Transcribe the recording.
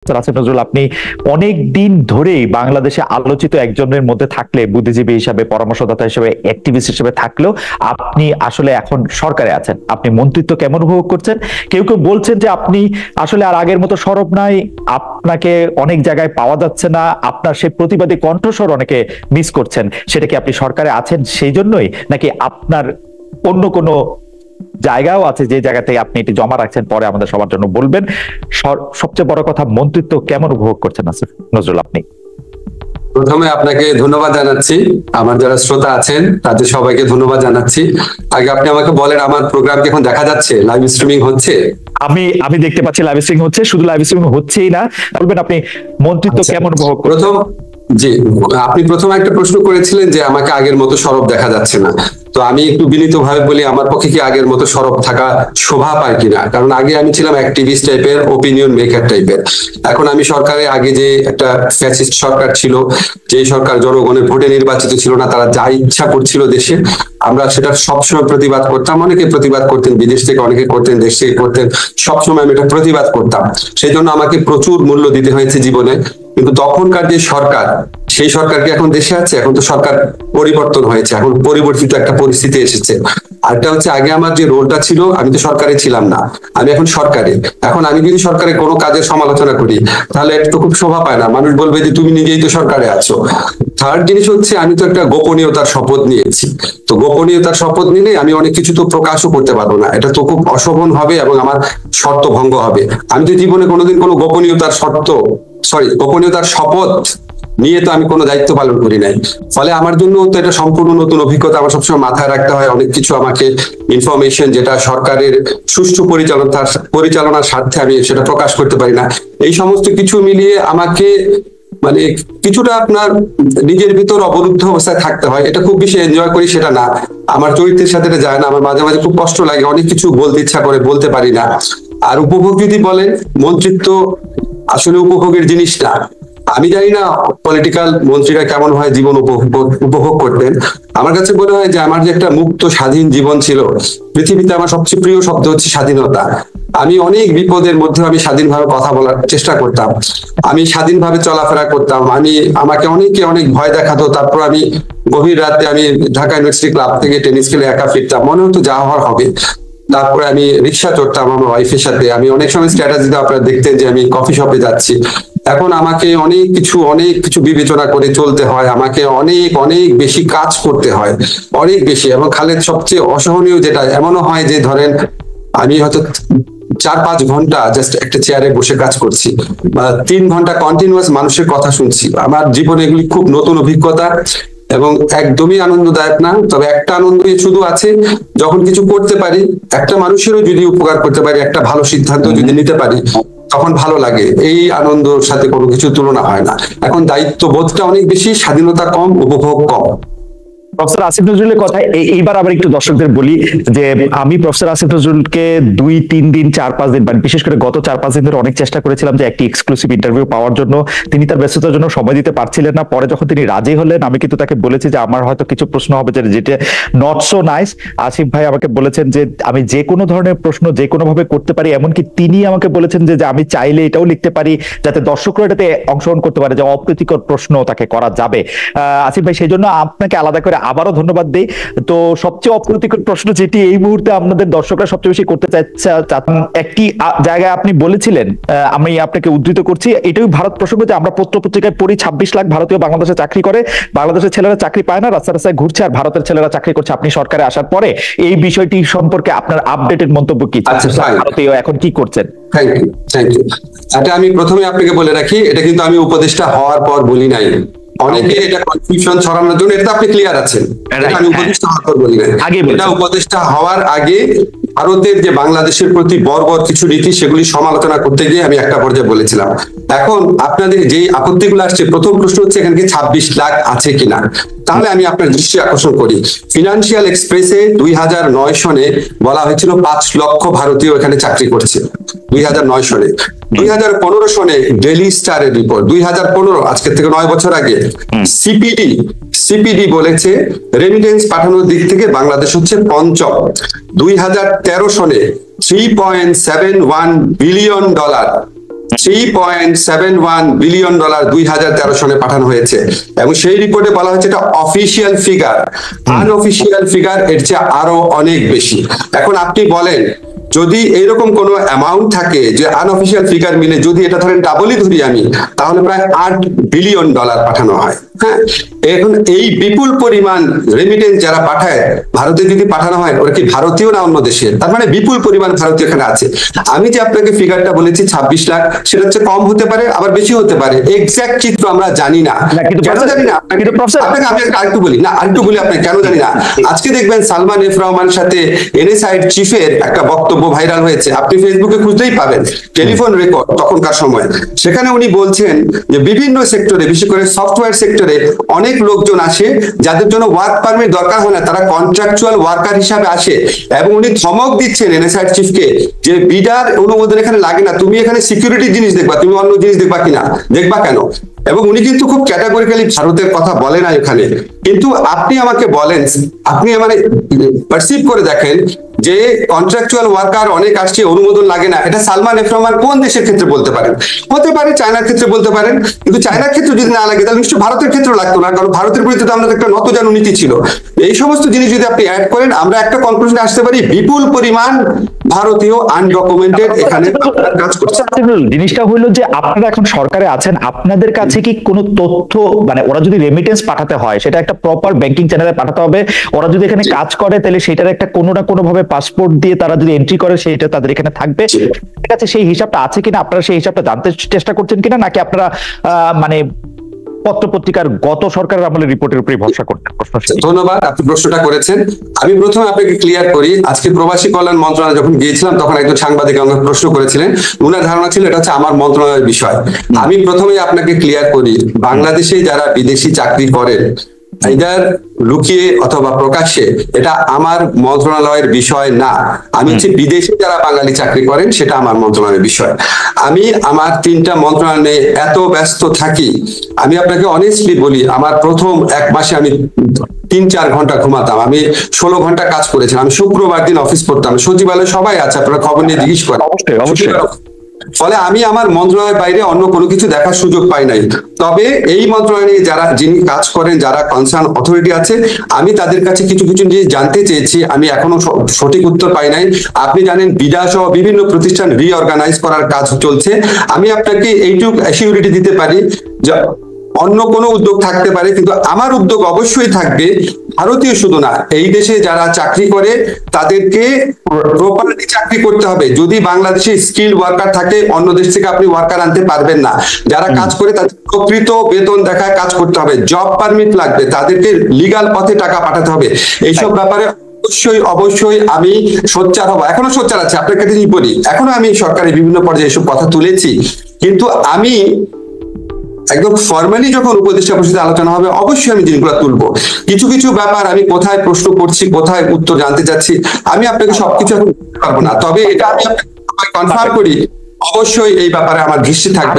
আসিফ নজরুল, আপনি অনেক দিন ধরেই বাংলাদেশে আলোচিত একজনের মধ্যে থাকলে, বুদ্ধিজীবী হিসাবে, পরামর্শদাতা হিসেবে, অ্যাক্টিভিস্ট হিসেবে থাকলেও আপনি আসলে এখন সরকারে আছেন। আপনি মন্ত্রিত্ব কেমন উপভোগ করছেন? কেউ কেউ বলছেন যে আপনি আসলে আর আগের মতো সরব নাই, আপনাকে অনেক জায়গায় পাওয়া যাচ্ছে না, আপনার সেই প্রতিবাদী কণ্ঠস্বর অনেকে মিস করছেন। সেটা কি আপনি সরকারে আছেন সেই জন্যই, নাকি আপনার অন্য কোনো জায়গাও আছে যে জায়গাতে আপনি এটি জমা রাখছেন, পরে আমাদের সবার জন্য বলবেন? সবচেয়ে বড় কথা, মন্ত্রিত্ব কেমন উপভোগ করছেন আসিফ নজরুল আপনি? প্রথমে আপনাকে ধন্যবাদ জানাচ্ছি, আমার যারা শ্রোতা আছেন তাদের সবাইকে ধন্যবাদ জানাচ্ছি। আগে আপনি আমাকে বলেন, আমার প্রোগ্রাম কি এখন দেখা যাচ্ছে, লাইভ স্ট্রিমিং হচ্ছে? আমি আমি দেখতে পাচ্ছি লাইভ স্ট্রিমিং হচ্ছে। শুধু লাইভ স্ট্রিমিং হচ্ছেই না, বলবেন আপনি মন্ত্রিত্ব কেমন উপভোগ করছেন? জি, আপনি প্রথম একটা প্রশ্ন করেছিলেন যে আমাকে আগের মতো সরব দেখা যাচ্ছে না। তো আমি একটু বিনীতভাবে বলি, আমার পক্ষে কি আগের মতো সরব থাকা শোভা পায় কিনা। কারণ আগে আমি ছিলাম অ্যাক্টিভিস্ট টাইপের, ওপিনিয়ন মেকার টাইপের। এখন আমি সরকারে, আগে যে একটা ফ্যাসিস্ট সরকার ছিল, যে সরকার জনগণের ভোটে নির্বাচিত ছিল না, তারা যা ইচ্ছা করছিল দেশে, আমরা সেটা সবসময় প্রতিবাদ করতাম। অনেকে প্রতিবাদ করতেন, বিদেশ থেকে অনেকে করতেন, দেশ থেকে করতেন, সবসময় আমি এটা প্রতিবাদ করতাম। সেই জন্য আমাকে প্রচুর মূল্য দিতে হয়েছে জীবনে। কিন্তু তখনকার যে সরকার, সেই সরকার কি এখন দেশে আছে? এখন তো সরকার পরিবর্তন হয়েছে, এখন পরিবর্তিত একটা পরিস্থিতি এসেছে। আরেকটা হচ্ছে, আগে আমার যে রোলটা ছিল, আমি তো সরকারে ছিলাম না, আমি এখন সরকারে। এখন আমি যদি সরকারে কোনো কাজের সমালোচনা করি, তাহলে এটা তো খুব শোভা পায় না, মানুষ বলবে যে তুমি নিজেই তো সরকারে আছো। থার্ড জিনিস হচ্ছে, আমি তো একটা গোপনীয়তার শপথ নিয়েছি। তো গোপনীয়তার শপথ নিলে আমি অনেক কিছু তো প্রকাশও করতে পারবো না, এটা তো খুব অশোভন হবে এবং আমার শর্ত ভঙ্গ হবে। আমি তো জীবনে কোনোদিন কোনো গোপনীয়তার শপথ নিয়ে তো আমি কোনো দায়িত্ব পালন করি নাই। ফলে আমার জন্য তো এটা সম্পূর্ণ নতুন অভিজ্ঞতা। আমার সবসময় মাথায় রাখতে হয় অনেক কিছু, আমাকে ইনফরমেশন যেটা সরকারের সুষ্ঠু পরিচালনার স্বার্থে আমি সেটা প্রকাশ করতে পারি না। এই সমস্ত কিছু মিলিয়ে আমাকে মানে কিছুটা আপনার নিজের ভিতর অবরুদ্ধ অবস্থায় থাকতে হয়। এটা খুব বেশি এনজয় করি সেটা না, আমার চরিত্রের সাথে এটা যায় না। আমার মাঝে মাঝে খুব কষ্ট লাগে, অনেক কিছু বলতে ইচ্ছা করে, বলতে পারি না। আর উপভোগ যদি বলেন, মন্ত্রিত্ব আসলে উপভোগের জিনিস না। আমি জানি না পলিটিক্যাল মন্ত্রীরা কেমন হয় জীবন উপভোগ করতেন। আমার কাছে মনে হয় যে আমার যে একটা মুক্ত স্বাধীন জীবন ছিল, পৃথিবীতে আমার সবচেয়ে প্রিয় শব্দ হচ্ছে স্বাধীনতা। আমি অনেক বিপদের মধ্যে আমি স্বাধীনভাবে কথা বলার চেষ্টা করতাম, আমি স্বাধীনভাবে চলাফেরা করতাম। আমাকে অনেকে অনেক ভয় দেখাতো, তারপর আমি গভীর রাতে আমি ঢাকা ইউনিভার্সিটি ক্লাব থেকে টেনিস খেলে একা ফিরতাম, মনে হতো যা হওয়ার হবে। তারপরে আমি রিক্সা চড়তাম আমার ওয়াইফের সাথে। আমি অনেক সময় স্ট্র্যাটেজিতে আপনারা দেখতেন যে আমি কফি শপে যাচ্ছি। এখন আমাকে অনেক কিছু বিবেচনা করে চলতে হয়, আমাকে অনেক অনেক বেশি কাজ করতে হয়, অনেক বেশি। এবং খালেদ, সবচেয়ে অসহনীয় যেটা, এমনও হয় যে ধরেন আমি হয়তো 4-5 ঘন্টা জাস্ট একটা চেয়ারে বসে কাজ করছি, বা 3 ঘন্টা কন্টিনিউয়াস মানুষের কথা শুনছি। আমার জীবনে এগুলি খুব নতুন অভিজ্ঞতা এবং একদমই আনন্দদায়ক না। তবে একটা আনন্দ শুধু আছে, যখন কিছু করতে পারি, একটা মানুষেরও যদি উপকার করতে পারি, একটা ভালো সিদ্ধান্ত যদি নিতে পারি, তখন ভালো লাগে। এই আনন্দের সাথে কোনো কিছু তুলনা হয় না। এখন দায়িত্ববোধটা অনেক বেশি, স্বাধীনতা কম, উপভোগ কম। প্রফেসর আসিফ নজরুলের কথা এইবার আবার একটু দর্শকদের বলি যে আমি প্রফেসর আসিফ নজরুলকে 2-3 দিন 4-5 দিন, মানে বিশেষ করে গত 4-5 দিন ধরে অনেক চেষ্টা করেছিলাম যে একটি এক্সক্লুসিভ ইন্টারভিউ পাওয়ার জন্য। তিনি তার ব্যস্ততার জন্য সময় দিতে পারছিলেন না। পরে যখন তিনি রাজি হলেন, আমি কিন্তু তাকে বলেছি যে আমার হয়তো কিছু প্রশ্ন হবে যেটা নট সো নাইস। আসিফ ভাই আমাকে বলেছেন যে আমি যে কোনো ধরনের প্রশ্ন যে কোনো ভাবে করতে পারি, এমনকি তিনি আমাকে বলেছেন যে আমি চাইলে এটাও লিখতে পারি যাতে দর্শকরা এটাতে অংশগ্রহণ করতে পারে, যে অপ্রীতিকর প্রশ্ন তাকে করা যাবে। আসিফ ভাই, সেই জন্য আপনাকে আলাদা করে আবারও ধন্যবাদ দেই। তো সবচেয়ে অপ্রীতিকর প্রশ্ন যেটি এই মুহূর্তে আপনাদের দর্শকরা সবচেয়ে বেশি করতে চাচ্ছেন, একটি জায়গায় আপনি বলেছিলেন, আমি আপনাকে উদ্ধৃত করছি, এটাই ভারত প্রসঙ্গ, যে আমরা পত্র পত্রিকায় পড়ি 26 লাখ ভারতীয় বাংলাদেশে চাকরি করে, বাংলাদেশের ছেলেরা চাকরি পায় না, রাস্তায় রাস্তায় ঘুরছে, আর ভারতের ছেলেরা চাকরি করছে আপনি সরকারে আসার পরে। এই বিষয়টি সম্পর্কে আপনার আপডেটেড মন্তব্য কি? ভারতীয় এখন কি করছেন? Thank you. এটা আমি প্রথমে আপনাকে বলে রাখি, এটা কিন্তু আমি উপদেষ্টা হওয়ার পর বলি নাই। অনেকে এটা কনফিউশন ছড়ানোর জন্য, এটা আপনি ক্লিয়ার আছেন, আমি উপদেষ্টা হওয়ার পর বলি নাই। এটা উপদেষ্টা হওয়ার আগে ভারতের যে বাংলাদেশের প্রতি বর্বর কিছু নীতি, সেগুলি সমালোচনা করতে গিয়ে আমি একটা পর্যায়ে বলেছিলাম। এখন আপনাদের যেই আপত্তিগুলো আসছে, প্রথম প্রশ্ন হচ্ছে এখানে কি 26 লাখ আছে কিনা। তাহলে আমি আপনার দৃষ্টি আকর্ষণ করি, ফিনান্সিয়াল এক্সপ্রেসে 2009 সনে বলা হয়েছিল 5 লক্ষ ভারতীয় এখানে চাকরি করছে, 2009 সনে। 2015 সনে ডেইলি স্টারের রিপোর্ট, 2015 আজকের থেকে 9 বছর আগে সিপিডি বলেছে রেমিটেন্স পাঠানোর দিক থেকে বাংলাদেশ হচ্ছে পঞ্চম। 2013 সনে $3.71 বিলিয়ন $3.71 বিলিয়ন 2013 সনে পাঠানো হয়েছে, এবং সেই রিপোর্টে বলা হয়েছে এটা অফিসিয়াল ফিগার। আনঅফিসিয়াল ফিগার এর চেয়ে আরো অনেক বেশি। এখন আপনি বলেন, যদি এইরকম কোনো অ্যামাউন্ট থাকে যে আনঅফিসিয়াল ফিগার মিলে যদি এটা ধরেন ডাবলই ধরি আমি, তাহলে প্রায় $8 বিলিয়ন পাঠানো হয়। হ্যাঁ, এখন এই বিপুল পরিমাণ রেমিটেন্স যারা পাঠায় ভারতে যদি পাঠানো হয়, ওরা কি ভারতীয় না অন্য দেশের? তার মানে বিপুল পরিমাণ ভারতীয় এখানে আছে। আমি যে আপনাকে ফিগারটা বলেছি 26 লাখ, সেটা হচ্ছে কম হতে পারে, আবার বেশি হতে পারে। এক্সাক্ট চিত্র আমরা জানি না। কেন জানি না? আপনাকে আমি আরেকটু বলি না, আরেকটু বলি আপনাকে কেন জানি না। আজকে দেখবেন সালমান এফ রহমানের সাথে এনএসআইড চিফের একটা বক্তব্য ভাইরাল হয়েছে, আপনি ফেসবুকে খুঁজলেই পাবেন, টেলিফোন রেকর্ড তখনকার সময়। সেখানে উনি বলছেন যে বিভিন্ন সেক্টরে, বিশেষ করে সফটওয়্যার সেক্টরে অনেক লোকজন আসে যাদের জন্য ওয়ার্ক পারমিট দরকার হয় না, তারা কন্ট্রাকচুয়াল ওয়ার্কার হিসাবে আসে। এবং উনি ধমক দিচ্ছেন এনএসআইড চিফকে যে বিডার অনুমোদন এখানে লাগে না, তুমি এখানে সিকিউরিটি জিনিস দেখবা, তুমি অন্য জিনিস দেখবা কিনা, দেখবা কেন? এবং উনি কিন্তু খুব ক্যাটাগরিক্যালি ভারতের কথা বলে না এখানে। কিন্তু আপনি আমাকে বলেন, আপনি মানে পারসিভ করে দেখেন যে কন্ট্রাকচুয়াল ওয়ার্কার অনেক আসছে, অনুমোদন লাগে না, এটা সালমান এফ রহমান কোন দেশের ক্ষেত্রে বলতে পারেন? হতে পারে চায়নার ক্ষেত্রে বলতে পারেন, কিন্তু চায়নার ক্ষেত্রে যদি না লাগে তাহলে নিশ্চয়ই ভারতের ক্ষেত্রে লাগতো না, কারণ ভারতের বিরুদ্ধে তো আমাদের একটা নতজানু নীতি ছিল। এই সমস্ত জিনিস যদি আপনি অ্যাড করেন, আমরা একটা কনক্লুশনে আসতে পারি, বিপুল পরিমাণ ভারতীয় আনডকুমেন্টেড এখানে কাজ করছে। জিনিসটা হইলো যে আপনারা এখন সরকারে আছেন, আপনাদের কাছে কি কোনো তথ্য, মানে ওরা যদি রেমিটেন্স পাঠাতে হয় সেটা একটা প্রপার ব্যাংকিং চ্যানেলে পাঠাতে হবে, ওরা যদি এখানে কাজ করে তাহলে সেটার একটা কোনো না কোনো ভাবে পাসপোর্ট দিয়ে তারা যদি এন্ট্রি করে সেটা তাদের এখানে থাকবে, ঠিক আছে? সেই হিসাবটা আছে কিনা, আপনারা সেই হিসাবটা জানতে চেষ্টা করছেন কিনা, নাকি আপনারা মানে পত্র পত্রিকার গত সরকারের আমলের রিপোর্টের উপরে ভরসা করতেন? ধন্যবাদ, আপনি প্রশ্নটা করেছেন। আমি প্রথমে আপনাকে ক্লিয়ার করি, আজকে প্রবাসী কল্যাণ মন্ত্রণালয় যখন গিয়েছিলাম তখন একজন সাংবাদিক আমাকে প্রশ্ন করেছিলেন, উনার ধারণা ছিল এটা হচ্ছে আমার মন্ত্রণালয়ের বিষয়। আমি প্রথমে আপনাকে ক্লিয়ার করি, বাংলাদেশে যারা বিদেশি চাকরি করেন ইদার লুকিয়ে অথবা প্রকাশ্যে, এটা আমার মন্ত্রণালয়ের বিষয় না। আমি হচ্ছে বিদেশে যারা বাঙালি চাকরি করেন সেটা আমার মন্ত্রণালয়ের বিষয়। আমি আমার 3টা মন্ত্রণালয় নিয়ে এত ব্যস্ত থাকি, আমি আপনাকে অনেস্টলি বলি, আমার প্রথম 1 মাসে আমি 3-4 ঘন্টা ঘুমাতাম, আমি 16 ঘন্টা কাজ করেছিলাম, আমি শুক্রবার দিন অফিস করতাম, সচিবালয় সবাই আছে, আপনারা খবর নিয়ে জিজ্ঞেস করেন। ফলে আমি আমার মন্ত্রণালয়ের বাইরে অন্য কোনো কিছু দেখার সুযোগ পাই নাই। তবে এই মন্ত্রণালয়ে যিনি কাজ করেন, যারা কনসার্ন অথরিটি আছে, আমি তাদের কাছে কিছু জিনিস জানতে চেয়েছি, আমি এখনো সঠিক উত্তর পাই নাই। আপনি জানেন বিডা সহ বিভিন্ন প্রতিষ্ঠান রিঅর্গানাইজ করার কাজ চলছে। আমি আপনাকে এইটুকু অ্যাসিউরিটি দিতে পারি যে অন্য কোনো উদ্যোগ থাকতে পারে, কিন্তু আমার উদ্যোগ অবশ্যই থাকবে ভারতীয় শুধু না, এই দেশে যারা চাকরি করে তাদেরকে প্রপারলি চাকরি করতে হবে। যদি বাংলাদেশে স্কিল ওয়ার্কার থাকে, অন্য দেশ থেকে আপনি ওয়ার্কার আনতে পারবেন না। যারা কাজ করে তাদের প্রকৃত বেতন দেখায় কাজ করতে হবে, জব পারমিট লাগবে, তাদেরকে লিগাল পথে টাকা পাঠাতে হবে। এইসব ব্যাপারে অবশ্যই আমি সোচ্চার হব, এখনো সোচ্চার আছে। আপনাকে যদি বলি, এখনো আমি সরকারের বিভিন্ন পর্যায়ে এসব কথা তুলেছি, কিন্তু আমি একদম ফর্মালি যখন উপদেষ্টা পরিষদে আলোচনা হবে অবশ্যই আমি জিনিসগুলো তুলবো। কিছু ব্যাপার আমি কোথায় প্রশ্ন করছি, কোথায় উত্তর জানতে চাচ্ছি, আমি আপনাকে সবকিছু এখন বলতে পারবো না। তবে এটা আমি আপনাকে কনফার্ম করি, অবশ্যই এই ব্যাপারে আমার দৃষ্টি থাকবে।